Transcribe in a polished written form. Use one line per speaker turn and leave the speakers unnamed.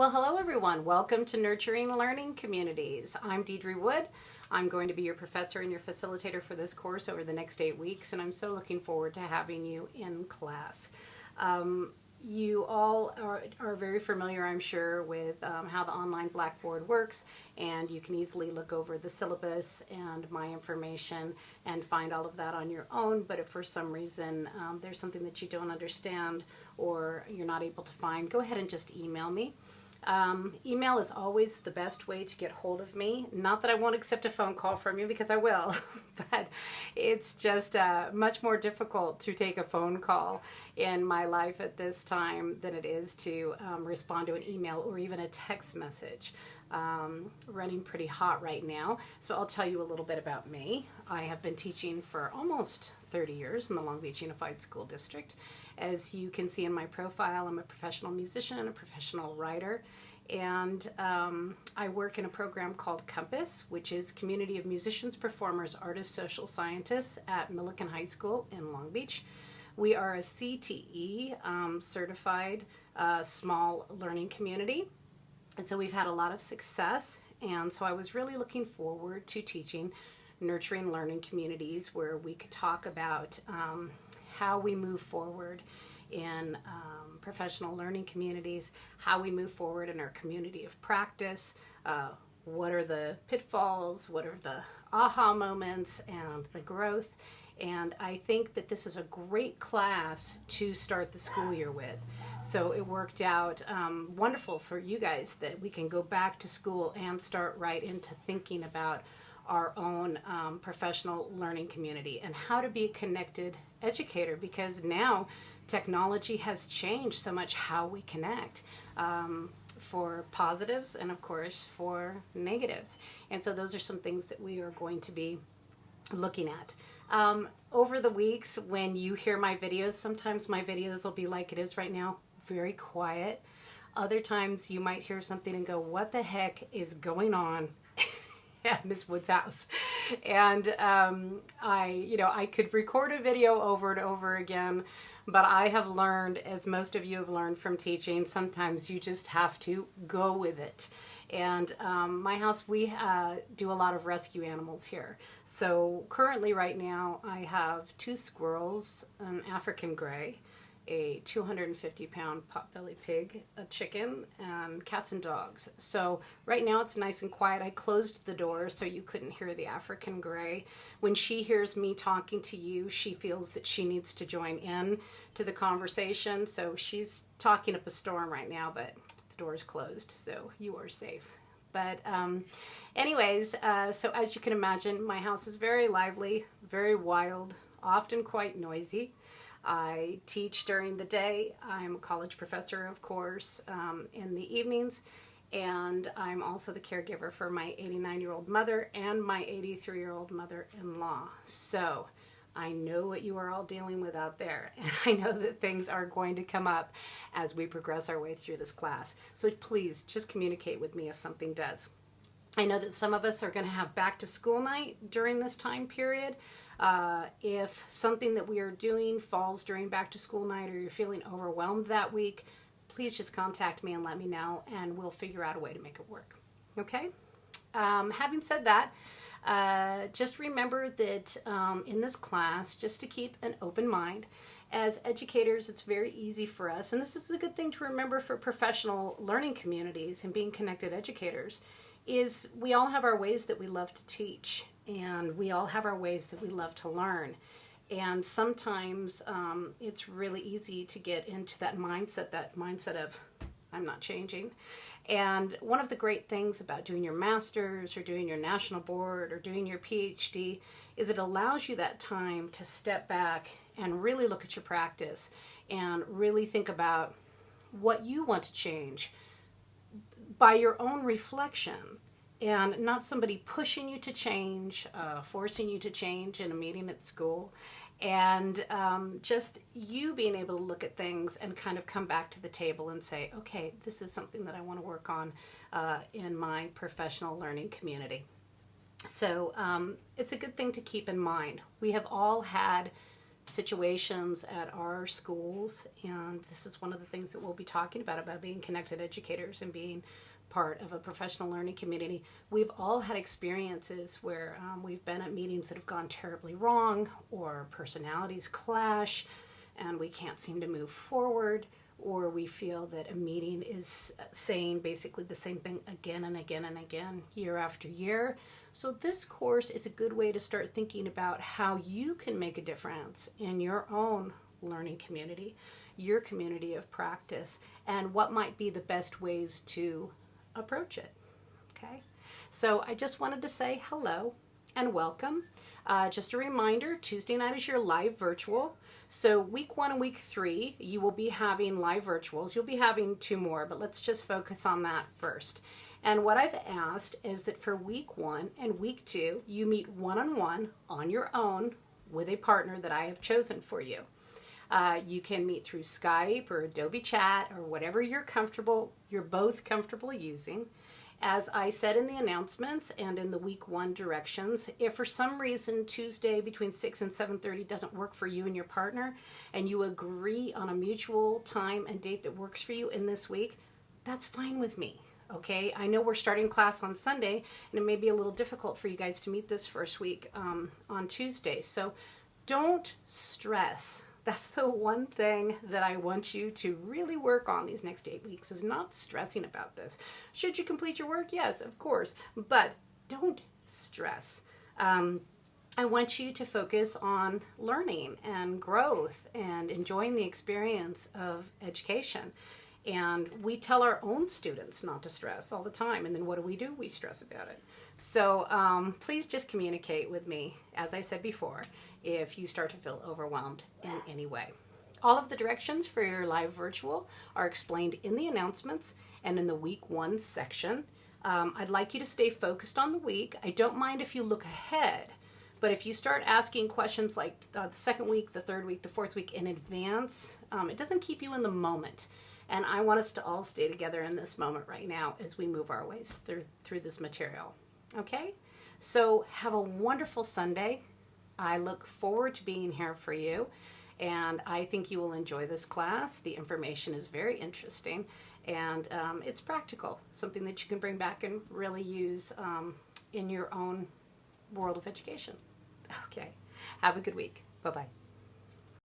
Well, hello everyone. Welcome to Nurturing Learning Communities. I'm Deidre Wood. I'm going to be your professor and your facilitator for this course over the next 8 weeks, and I'm so looking forward to having you in class. You all are very familiar, I'm sure, with how the online Blackboard works, and you can easily look over the syllabus and my information and find all of that on your own. But if for some reason there's something that you don't understand or you're not able to find, go ahead and just email me. Email is always the best way to get hold of me. Not that I won't accept a phone call from you, because I will, but it's just much more difficult to take a phone call in my life at this time than it is to respond to an email or even a text message. Running pretty hot right now, so I'll tell you a little bit about me. I have been teaching for almost 30 years in the Long Beach Unified School District. As you can see in my profile, I'm a professional musician, a professional writer, and I work in a program called Compass, which is Community of Musicians, Performers, Artists, Social Scientists at Millikan High School in Long Beach. We are a CTE certified small learning community, and so we've had a lot of success, and so I was really looking forward to teaching Nurturing Learning Communities, where we could talk about how we move forward in professional learning communities, how we move forward in our community of practice, what are the pitfalls, what are the aha moments, and the growth. And I think that this is a great class to start the school year with. So it worked out wonderful for you guys that we can go back to school and start right into thinking about our own professional learning community and how to be a connected educator, because now technology has changed so much how we connect, for positives and of course for negatives. And so those are some things that we are going to be looking at. Over the weeks, when you hear my videos, sometimes my videos will be like it is right now, very quiet. Other times you might hear something and go, what the heck is going on at Miss Wood's house? And I could record a video over and over again, but I have learned, as most of you have learned from teaching, sometimes you just have to go with it. And my house, we do a lot of rescue animals here. So currently right now I have 2 squirrels, an African gray, a 250-pound potbelly pig, a chicken, and cats and dogs. So right now it's nice and quiet. I closed the door so you couldn't hear the African gray. When she hears me talking to you, she feels that she needs to join in to the conversation. So she's talking up a storm right now, but the door is closed, so you are safe. But anyways, so as you can imagine, my house is very lively, very wild, often quite noisy. I teach during the day. I'm a college professor, of course, in the evenings, and I'm also the caregiver for my 89-year-old mother and my 83-year-old mother-in-law. So I know what you are all dealing with out there, and I know that things are going to come up as we progress our way through this class. So please just communicate with me if something does. I know that some of us are going to have back to school night during this time period. If something that we are doing falls during back to school night, or you're feeling overwhelmed that week, please just contact me and let me know, and we'll figure out a way to make it work. Okay? Having said that, just remember that in this class, just to keep an open mind. As educators, it's very easy for us, and this is a good thing to remember for professional learning communities and being connected educators, is we all have our ways that we love to teach, and we all have our ways that we love to learn. And sometimes it's really easy to get into that mindset of, I'm not changing. And one of the great things about doing your master's or doing your national board or doing your PhD is it allows you that time to step back and really look at your practice and really think about what you want to change by your own reflection, and not somebody pushing you to change, forcing you to change in a meeting at school, and just you being able to look at things and kind of come back to the table and say, okay, this is something that I want to work on in my professional learning community. So it's a good thing to keep in mind. We have all had situations at our schools, and this is one of the things that we'll be talking about being connected educators and being part of a professional learning community. We've all had experiences where we've been at meetings that have gone terribly wrong, or personalities clash and we can't seem to move forward, or we feel that a meeting is saying basically the same thing again and again and again, year after year. So this course is a good way to start thinking about how you can make a difference in your own learning community, your community of practice, and what might be the best ways to approach it. Okay, so I just wanted to say hello and welcome. Just a reminder, Tuesday night is your live virtual. So week 1 and week 3, you will be having live virtuals. You'll be having 2 more, but let's just focus on that first. And what I've asked is that for week 1 and week 2, you meet one-on-one on your own with a partner that I have chosen for you. You can meet through Skype or Adobe Chat or whatever you're both comfortable using. As I said in the announcements and in the week 1 directions, if for some reason Tuesday between 6 and 7:30 doesn't work for you and your partner, and you agree on a mutual time and date that works for you in this week, that's fine with me. Okay, I know we're starting class on Sunday, and it may be a little difficult for you guys to meet this first week on Tuesday. So don't stress. That's the one thing that I want you to really work on these next 8 weeks, is not stressing about this. Should you complete your work? Yes, of course, but don't stress. I want you to focus on learning and growth and enjoying the experience of education. And we tell our own students not to stress all the time. And then what do? We stress about it. So please just communicate with me, as I said before, if you start to feel overwhelmed in any way. All of the directions for your live virtual are explained in the announcements and in the week 1 section. I'd like you to stay focused on the week. I don't mind if you look ahead, but if you start asking questions like the second week, the third week, the fourth week in advance, it doesn't keep you in the moment. And I want us to all stay together in this moment right now as we move our ways through this material. Okay? So have a wonderful Sunday. I look forward to being here for you, and I think you will enjoy this class. The information is very interesting, and it's practical, something that you can bring back and really use in your own world of education. Okay. Have a good week. Bye-bye.